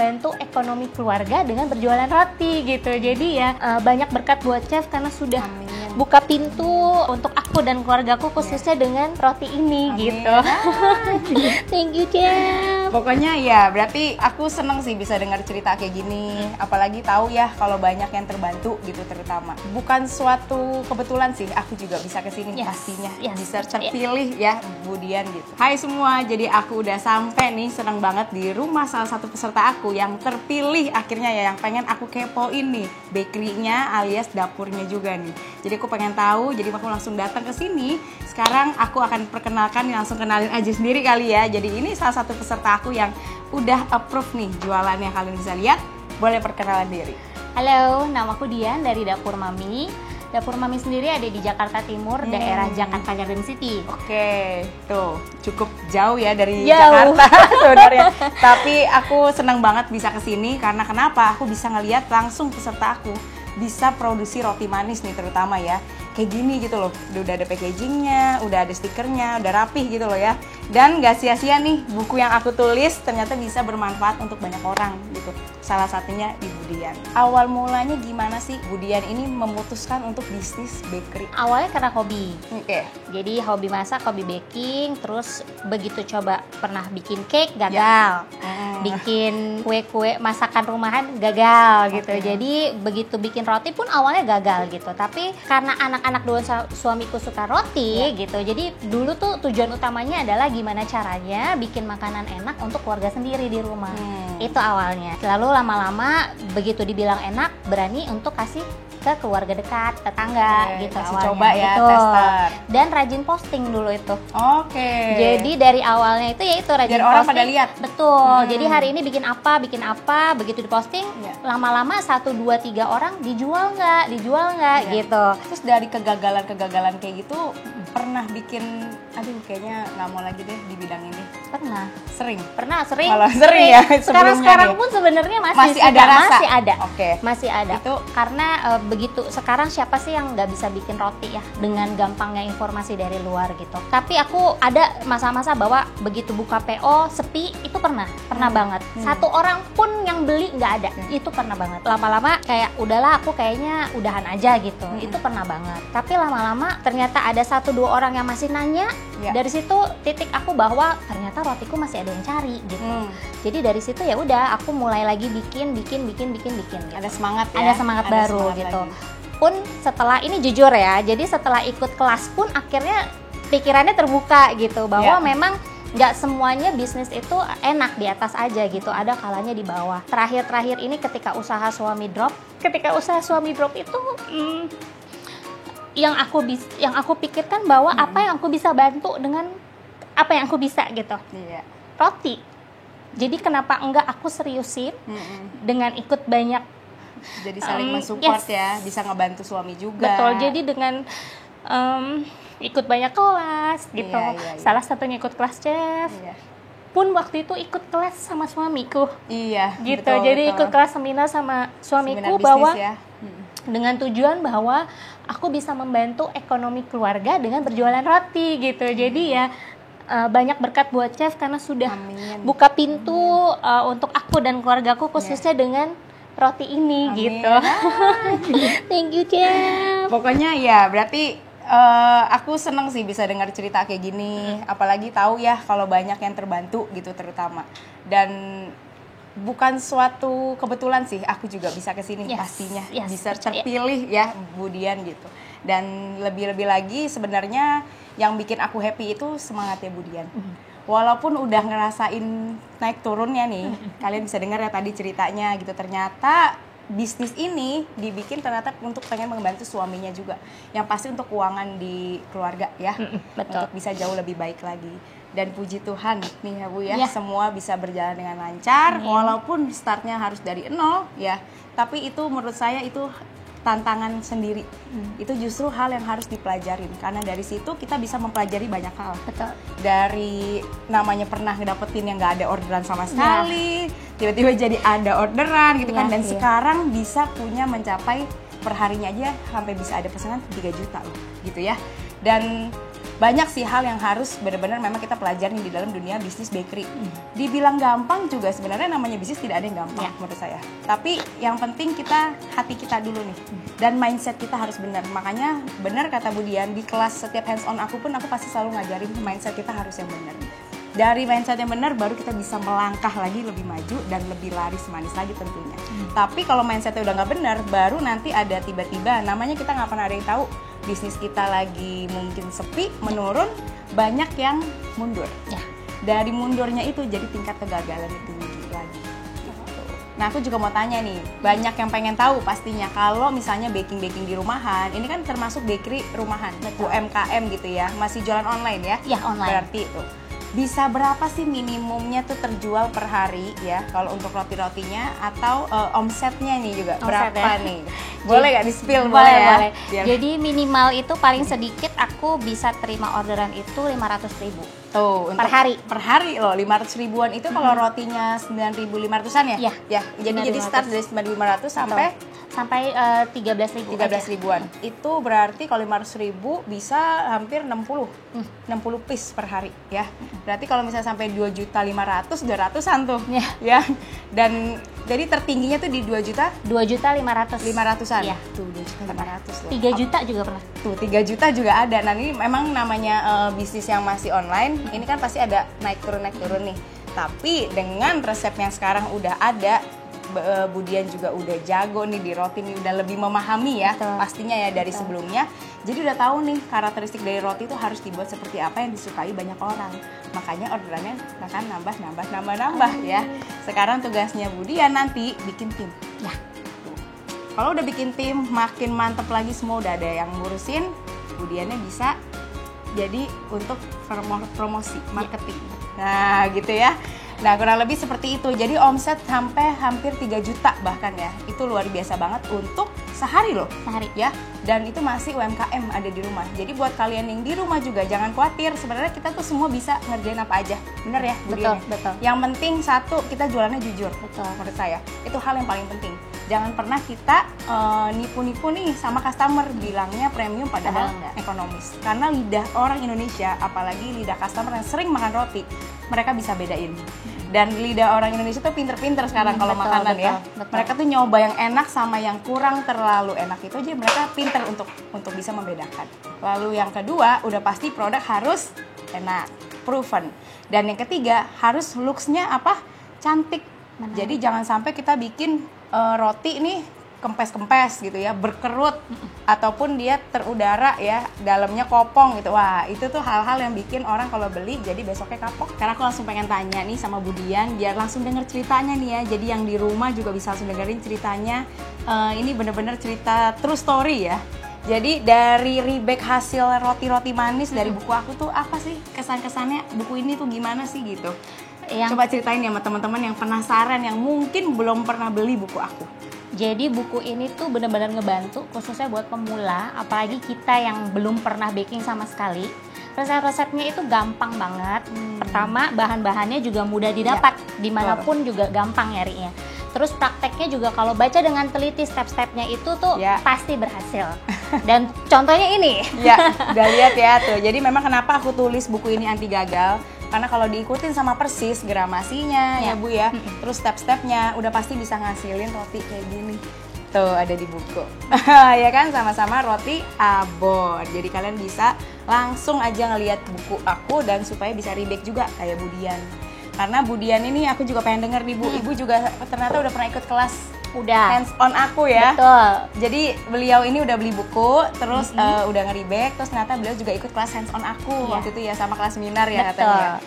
membantu ekonomi keluarga dengan berjualan roti gitu. Jadi ya banyak berkat buat chef karena sudah buka pintu untuk aku dan keluargaku khususnya dengan roti ini gitu. Thank you chef. Pokoknya ya berarti aku seneng sih bisa dengar cerita kayak gini. Apalagi tahu ya kalau banyak yang terbantu gitu terutama. Bukan suatu kebetulan sih aku juga bisa kesini pastinya. Bisa terpilih ya Bu Dian gitu. Hai semua, jadi aku udah sampai nih, seneng banget di rumah salah satu peserta aku yang terpilih akhirnya ya, yang pengen aku kepoin nih bakery-nya alias dapurnya juga nih. Jadi aku pengen tahu, jadi aku langsung datang ke sini. Sekarang aku akan perkenalkan, langsung kenalin aja sendiri kali ya. Jadi ini salah satu peserta aku yang udah approve nih jualannya, kalian bisa lihat. Boleh perkenalan diri. Halo, namaku Dian dari Dapur Mami. Dapur Mami sendiri ada di Jakarta Timur, daerah Jakarta Garden City. Oke, tuh cukup jauh ya dari Jakarta sebenarnya. Tapi aku senang banget bisa kesini karena kenapa? Aku bisa ngeliat langsung peserta aku bisa produksi roti manis nih terutama ya. Kayak gini gitu loh, udah ada packagingnya, udah ada stikernya, udah rapih gitu loh ya. Dan gak sia-sia nih, buku yang aku tulis ternyata bisa bermanfaat untuk banyak orang gitu. Salah satunya Ibu Dian. Awal mulanya gimana sih Bu Dian ini memutuskan untuk bisnis bakery? Awalnya karena hobi. Oke. Jadi hobi masak, hobi baking, terus begitu coba pernah bikin cake gagal. Bikin kue-kue masakan rumahan gagal gitu. Jadi begitu bikin roti pun awalnya gagal gitu. Tapi karena anak-anak dua suamiku suka roti gitu. Jadi dulu tuh tujuan utamanya adalah gimana caranya bikin makanan enak untuk keluarga sendiri di rumah. Itu awalnya. Lalu lama-lama begitu dibilang enak, berani untuk kasih ke keluarga dekat, tetangga gitu kasih awalnya. Coba ya, gitu. tester. Dan rajin posting dulu itu. Oke. Jadi dari awalnya itu ya itu rajin biar posting. orang pada lihat. Betul. Jadi hari ini bikin apa, begitu diposting, lama-lama 1, 2, 3 orang dijual nggak gitu. Terus dari kegagalan kayak gitu, pernah bikin, aduh kayaknya nggak mau lagi deh di bidang ini. Pernah, sering. Malah sering ya. Sekarang pun sebenarnya masih ada rasa. Masih ada. Oke. Masih ada. Itu karena begitu sekarang siapa sih yang nggak bisa bikin roti ya dengan gampangnya informasi dari luar gitu. Tapi aku ada masa-masa bahwa begitu buka PO sepi itu pernah banget. Satu orang pun yang beli nggak ada. Itu pernah banget. Lama-lama kayak udahlah aku kayaknya udahan aja gitu. Itu pernah banget. Tapi lama-lama ternyata ada 1, 2 orang yang masih nanya. Dari situ titik aku bahwa ternyata rotiku masih ada yang cari gitu. Jadi dari situ ya udah aku mulai lagi bikin gitu. Ada semangat ya. Ada semangat baru gitu. Pun setelah ini jujur ya, jadi setelah ikut kelas pun akhirnya pikirannya terbuka gitu bahwa memang nggak semuanya bisnis itu enak di atas aja gitu, ada kalanya di bawah. Terakhir ini ketika usaha suami drop itu yang aku pikirkan bahwa apa yang aku bisa bantu dengan apa yang aku bisa gitu. Roti. Jadi kenapa enggak aku seriusin dengan ikut banyak. Jadi saling mensupport ya, bisa ngebantu suami juga. Betul, jadi dengan ikut banyak kelas gitu. Salah satunya ikut kelas chef. Pun waktu itu ikut kelas sama suamiku. Gitu. Betul, jadi ikut kelas seminar sama suamiku bahwa dengan tujuan bahwa aku bisa membantu ekonomi keluarga dengan berjualan roti gitu. Jadi ya banyak berkat buat chef karena sudah buka pintu untuk aku dan keluargaku khususnya dengan roti ini gitu. Thank you chef. Pokoknya ya berarti aku seneng sih bisa dengar cerita kayak gini. Apalagi tahu ya kalau banyak yang terbantu gitu terutama. Dan bukan suatu kebetulan sih aku juga bisa kesini pastinya. Bisa terpilih ya Bu Dian gitu. Dan lebih-lebih lagi sebenarnya yang bikin aku happy itu semangatnya Bu Dian. Walaupun udah ngerasain naik turunnya nih, kalian bisa dengar ya tadi ceritanya gitu. Ternyata bisnis ini dibikin ternyata untuk pengen membantu suaminya juga. Yang pasti untuk keuangan di keluarga ya. Untuk bisa jauh lebih baik lagi. Dan puji Tuhan nih ya Bu ya, semua bisa berjalan dengan lancar. Walaupun startnya harus dari nol ya. Tapi itu menurut saya itu tantangan sendiri. Itu justru hal yang harus dipelajarin karena dari situ kita bisa mempelajari banyak hal. Betul. Dari namanya pernah ngedapetin yang nggak ada orderan sama sekali, tiba-tiba jadi ada orderan gitu kan, dan sekarang bisa punya mencapai perharinya aja sampai bisa ada pesanan 3 juta loh gitu ya. Dan banyak sih hal yang harus benar-benar memang kita pelajarin di dalam dunia bisnis bakery. Dibilang gampang juga sebenarnya namanya bisnis tidak ada yang gampang menurut saya. Tapi yang penting hati kita dulu nih, dan mindset kita harus benar. Makanya benar kata Bu Dian, di kelas setiap hands on aku pun aku pasti selalu ngajarin mindset kita harus yang benar. Dari mindset yang benar baru kita bisa melangkah lagi lebih maju dan lebih laris manis lagi tentunya. Tapi kalau mindsetnya udah nggak benar, baru nanti ada tiba-tiba namanya kita nggak pernah ada yang tahu bisnis kita lagi mungkin sepi, menurun, banyak yang mundur. Dari mundurnya itu jadi tingkat kegagalan itu tinggi lagi. Nah aku juga mau tanya nih, banyak yang pengen tahu pastinya kalau misalnya baking di rumahan, ini kan termasuk bakery rumahan, UMKM gitu ya, masih jualan online ya? Iya online. Berarti itu bisa berapa sih minimumnya tuh terjual per hari ya kalau untuk roti-rotinya, atau omsetnya nih juga berapa nih? Boleh nggak di-spill? Boleh. Jadi minimal itu paling sedikit aku bisa terima orderan itu 500.000. Tuh, per hari. Per hari loh, 500 ribuan itu kalau rotinya 9.500-an ya? Iya. Jadi start dari 9.500 sampai 13.000 ribuan. Itu berarti kalau 500.000 bisa hampir 60 piece per hari ya. Berarti kalau misalnya sampai 2.500.000 udah ratusan tuh. Ya. Dan jadi tertingginya tuh di 2.500.000. Iya. Tuh 2.500.000 loh. 3 juta juga pernah. Tuh 3 juta juga ada. Nah ini memang namanya bisnis yang masih online, ini kan pasti ada naik turun nih. Tapi dengan resep yang sekarang udah ada, Bu Dian juga udah jago nih di roti nih, udah lebih memahami ya. Betul. Pastinya ya dari sebelumnya. Jadi udah tahu nih karakteristik dari roti itu harus dibuat seperti apa yang disukai banyak orang. Makanya orderannya akan nambah ya. Sekarang tugasnya Bu Dian nanti bikin tim. Ya. Kalau udah bikin tim, makin mantep lagi, semua udah ada yang ngurusin, Bu Diannya bisa jadi untuk promosi, marketing. Nah gitu ya. Nah kurang lebih seperti itu. Jadi omset sampai hampir 3 juta bahkan ya. Itu luar biasa banget untuk sehari loh. Sehari ya. Dan itu masih UMKM ada di rumah. Jadi buat kalian yang di rumah juga jangan khawatir. Sebenarnya kita tuh semua bisa ngerjain apa aja. Bener ya Bu Dian? Betul. Yang penting satu, kita jualannya jujur. Betul. Menurut saya itu hal yang paling penting. Jangan pernah kita nipu-nipu nih sama customer bilangnya premium padahal ekonomis. Karena lidah orang Indonesia, apalagi lidah customer yang sering makan roti, mereka bisa bedain. Dan lidah orang Indonesia tuh pinter-pinter sekarang kalau makanan ya. Mereka tuh nyoba yang enak sama yang kurang terlalu enak, itu aja mereka pinter untuk bisa membedakan. Lalu yang kedua, udah pasti produk harus enak, proven. Dan yang ketiga, harus looks-nya apa? Cantik. Jadi jangan sampai kita bikin roti nih kempes-kempes gitu ya, berkerut ataupun dia terudara ya, dalamnya kopong gitu. Wah, itu tuh hal-hal yang bikin orang kalau beli jadi besoknya kapok. Karena aku langsung pengen tanya nih sama Bu Dian biar langsung denger ceritanya nih ya. Jadi yang di rumah juga bisa langsung dengerin ceritanya. Ini bener-bener cerita true story ya. Jadi dari rebake hasil roti-roti manis dari buku aku tuh apa sih kesan-kesannya, buku ini tuh gimana sih gitu. Coba ceritain ya sama teman-teman yang penasaran, yang mungkin belum pernah beli buku aku. Jadi buku ini tuh benar-benar ngebantu khususnya buat pemula, apalagi kita yang belum pernah baking sama sekali. Resep-resepnya itu gampang banget. Pertama, bahan-bahannya juga mudah didapat, dimanapun juga gampang nyarinya. Terus prakteknya juga kalau baca dengan teliti step-stepnya itu tuh pasti berhasil. Dan contohnya ini. Ya, udah lihat ya tuh. Jadi memang kenapa aku tulis buku ini anti gagal, karena kalau diikutin sama persis gramasinya ya Bu ya, terus step-stepnya udah pasti bisa ngasilin roti kayak gini. Tuh ada di buku. Ya kan, sama-sama roti abon. Jadi kalian bisa langsung aja ngelihat buku aku dan supaya bisa rebake juga kayak Bu Dian. Karena Bu Dian ini aku juga pengen denger nih Bu, Ibu juga ternyata udah pernah ikut kelas hands on aku ya. Betul. Jadi beliau ini udah beli buku, terus udah nge-rebake, terus ternyata beliau juga ikut kelas hands on aku waktu itu ya, sama kelas seminar ya katanya.